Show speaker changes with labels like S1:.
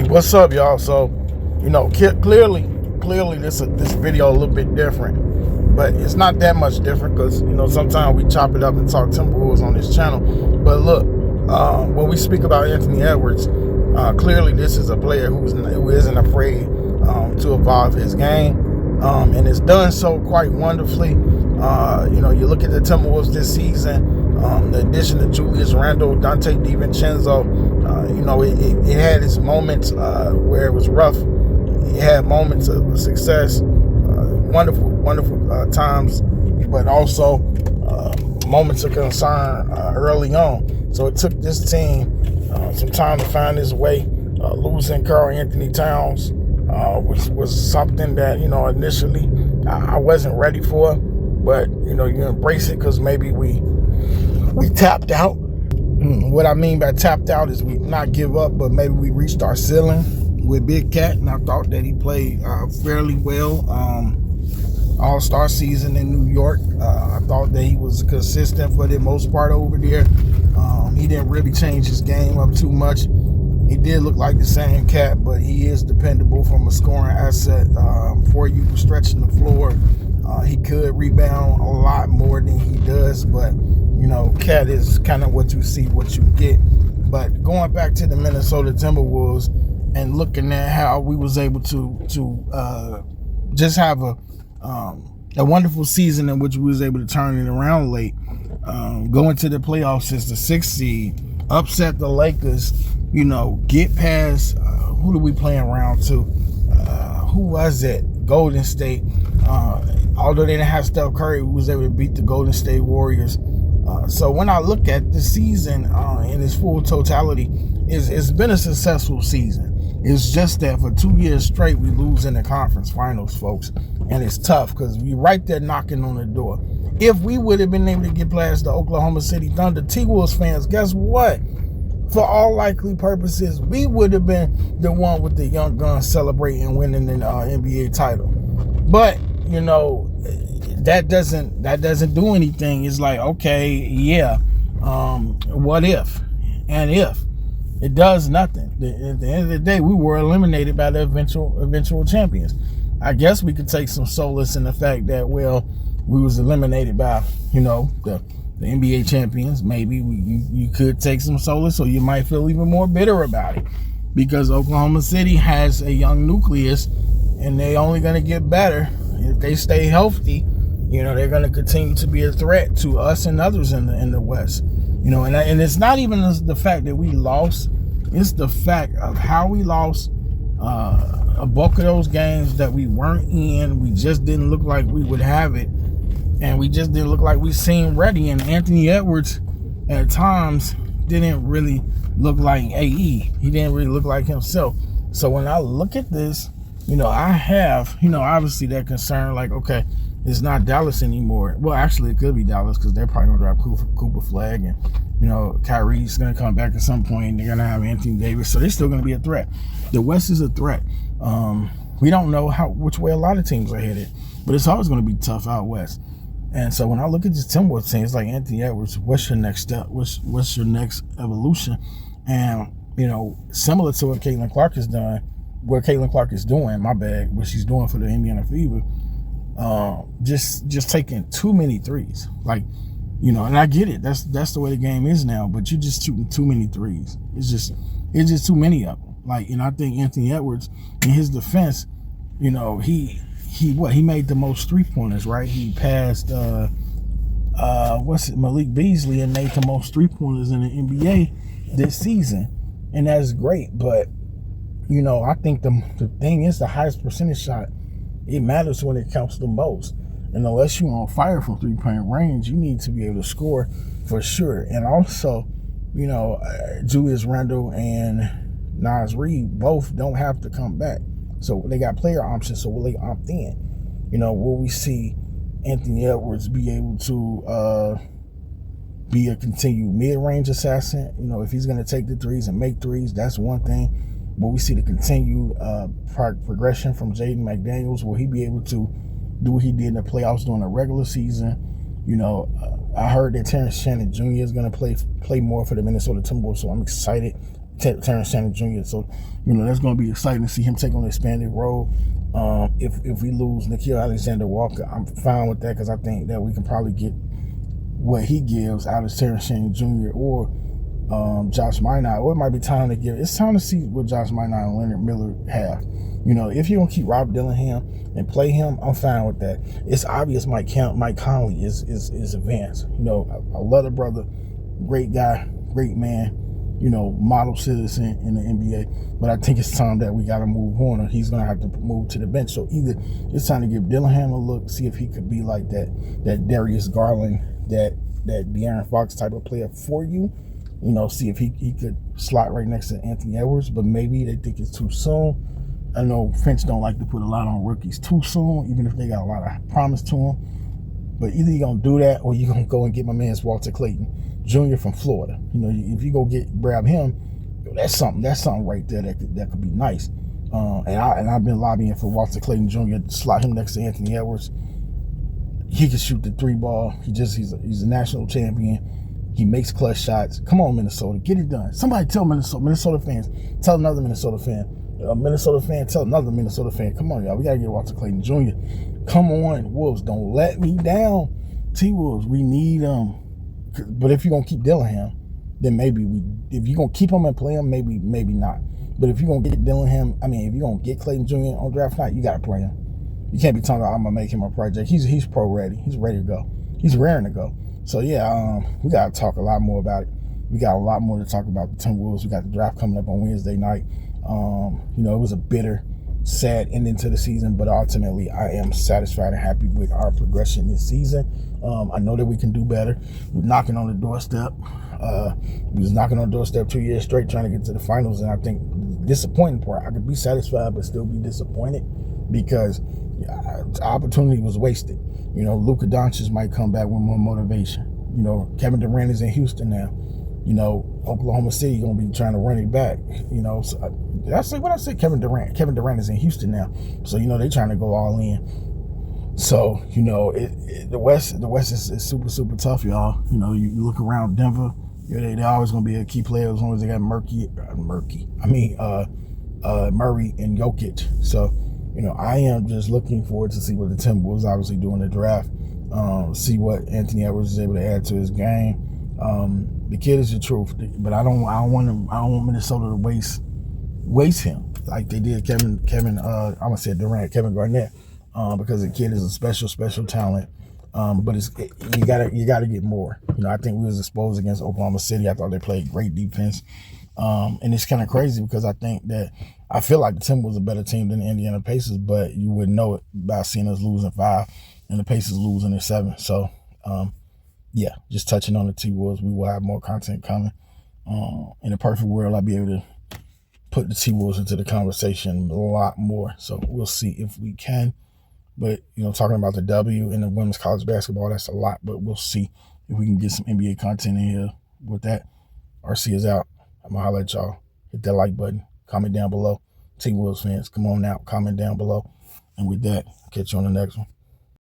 S1: What's up, y'all? So, clearly, this video a little bit different, but it's not that much different because sometimes we chop it up and talk Timberwolves on this channel. But look, when we speak about Anthony Edwards, clearly this is a player who isn't afraid to evolve his game, and it's done so quite wonderfully. You look at the Timberwolves this season. The addition of Julius Randle, Dante DiVincenzo, it had its moments where it was rough. It had moments of success, wonderful times, but also moments of concern early on. So it took this team some time to find its way. Losing Karl Anthony Towns was something that initially I wasn't ready for, but you embrace it because maybe we tapped out. What I mean by tapped out is we not give up, but maybe we reached our ceiling with Big Cat, and I thought that he played fairly well all-star season in New York. I thought that he was consistent for the most part over there. He didn't really change his game up too much. He did look like the same Cat, but he is dependable from a scoring asset for you stretching the floor. He could rebound a lot more than he does, but Cat is kind of what you see, what you get. But going back to the Minnesota Timberwolves and looking at how we was able to just have a wonderful season in which we was able to turn it around late, going to the playoffs as the 6th seed, upset the Lakers, get past who do we play in round 2? Who was it? Golden State. Although they didn't have Steph Curry, we was able to beat the Golden State Warriors. So when I look at the season in its full totality, it's been a successful season. It's just that for 2 years straight, we lose in the conference finals, folks. And it's tough because we're right there knocking on the door. If we would have been able to get past the Oklahoma City Thunder, T-Wolves fans, guess what? For all likely purposes, we would have been the one with the young guns celebrating winning the NBA title. But, that doesn't do anything. It's like, okay, yeah, what if? And if it does nothing, at the end of the day, we were eliminated by the eventual champions. I guess we could take some solace in the fact that, well, we was eliminated by the NBA champions. Maybe you could take some solace, or you might feel even more bitter about it because Oklahoma City has a young nucleus, and they're only going to get better if they stay healthy. They're going to continue to be a threat to us and others in the West. And it's not even the fact that we lost. It's the fact of how we lost a bulk of those games that we weren't in. We just didn't look like we would have it. And we just didn't look like we seemed ready. And Anthony Edwards, at times, didn't really look like AE. He didn't really look like himself. So when I look at this, I have, obviously that concern, like, okay, it's not Dallas anymore. Well, actually, it could be Dallas because they're probably going to drop Cooper Flag, and, Kyrie's going to come back at some point, and they're going to have Anthony Davis, so they're still going to be a threat. The West is a threat. We don't know which way a lot of teams are headed, but it's always going to be tough out West. And so when I look at this Timberwolves team, it's like, Anthony Edwards, what's your next step? What's your next evolution? And, similar to what Caitlin Clark has done, what she's doing for the Indiana Fever, just taking too many threes. Like, and I get it. That's the way the game is now, but you're just shooting too many threes. It's just too many of them. Like, and I think Anthony Edwards, in his defense, he made the most 3-pointers, right? He passed Malik Beasley and made the most 3-pointers in the NBA this season. And that's great, but I think the thing is the highest percentage shot. It matters when it counts the most. And unless you're on fire from 3-point range, you need to be able to score for sure. And also, Julius Randle and Naz Reid both don't have to come back. So they got player options, so will they opt in? Will we see Anthony Edwards be able to be a continued mid-range assassin? If he's going to take the threes and make threes, that's one thing. Will we see the continued progression from Jaden McDaniels? Will he be able to do what he did in the playoffs during the regular season? I heard that Terrence Shannon Jr. is going to play more for the Minnesota Timberwolves, so I'm excited Terrence Shannon Jr. So, that's going to be exciting to see him take on an expanded role. If we lose Nickeil Alexander-Walker, I'm fine with that because I think that we can probably get what he gives out of Terrence Shannon Jr. or Josh Minot. Or it might be time to give. It's time to see what Josh Minot and Leonard Miller have. If you're going to keep Rob Dillingham and play him, I'm fine with that. It's obvious Mike Conley is advanced. I love the brother. Great guy, great man, model citizen in the NBA. But I think it's time that we got to move on, or he's going to have to move to the bench. So either it's time to give Dillingham a look, see if he could be like that Darius Garland, that De'Aaron Fox type of player for you. See if he could slot right next to Anthony Edwards. But maybe they think it's too soon. I know Finch don't like to put a lot on rookies too soon, even if they got a lot of promise to them. But either you're going to do that or you're going to go and get my man's Walter Clayton Jr. from Florida. If you go grab him, that's something right there that could be nice. And I've been lobbying for Walter Clayton Jr. to slot him next to Anthony Edwards. He can shoot the 3-ball. He's a national champion. He makes clutch shots. Come on, Minnesota, get it done. Somebody tell Minnesota fans, tell another Minnesota fan. A Minnesota fan, tell another Minnesota fan, come on, y'all, we got to get Walter Clayton Jr. Come on, Wolves, don't let me down. T-Wolves, we need them. But if you're going to keep Dillingham, then maybe if you're going to keep him and play him, maybe not. But if you're going to get Dillingham, if you're going to get Clayton Jr. on draft night, you got to play him. You can't be talking about, I'm going to make him a project. He's pro ready. He's ready to go. He's raring to go. So, yeah, we got to talk a lot more about it. We got a lot more to talk about the Timberwolves. We got the draft coming up on Wednesday night. It was a bitter, sad ending to the season, but ultimately I am satisfied and happy with our progression this season. I know that we can do better. We're knocking on the doorstep. We was knocking on the doorstep 2 years straight trying to get to the finals, and I think the disappointing part, I could be satisfied but still be disappointed because the opportunity was wasted. Luka Doncic might come back with more motivation. Kevin Durant is in Houston now. Oklahoma City gonna be trying to run it back. So did I say what I said? Kevin Durant. Kevin Durant is in Houston now, so they trying to go all in. So the West is super super tough, y'all. You look around Denver, they're always gonna be a key player as long as they got Murray and Jokic. So I am just looking forward to see what the Timberwolves obviously do in the draft. See what Anthony Edwards is able to add to his game. The kid is the truth, but I don't want Minnesota to waste him like they did Kevin. I'm gonna say Durant, Kevin Garnett, because the kid is a special talent. But you gotta get more. I think we was exposed against Oklahoma City. I thought they played great defense, and it's kind of crazy because I feel like the Timberwolves was a better team than the Indiana Pacers, but you wouldn't know it by seeing us losing 5 and the Pacers losing in 7. So. Yeah, just touching on the T-Wolves. We will have more content coming. In a perfect world, I'll be able to put the T-Wolves into the conversation a lot more. So we'll see if we can. But, talking about the W in the women's college basketball, that's a lot. But we'll see if we can get some NBA content in here with that. RC is out. I'm going to holler at y'all. Hit that like button. Comment down below. T-Wolves fans, come on out. Comment down below. And with that, catch you on the next one.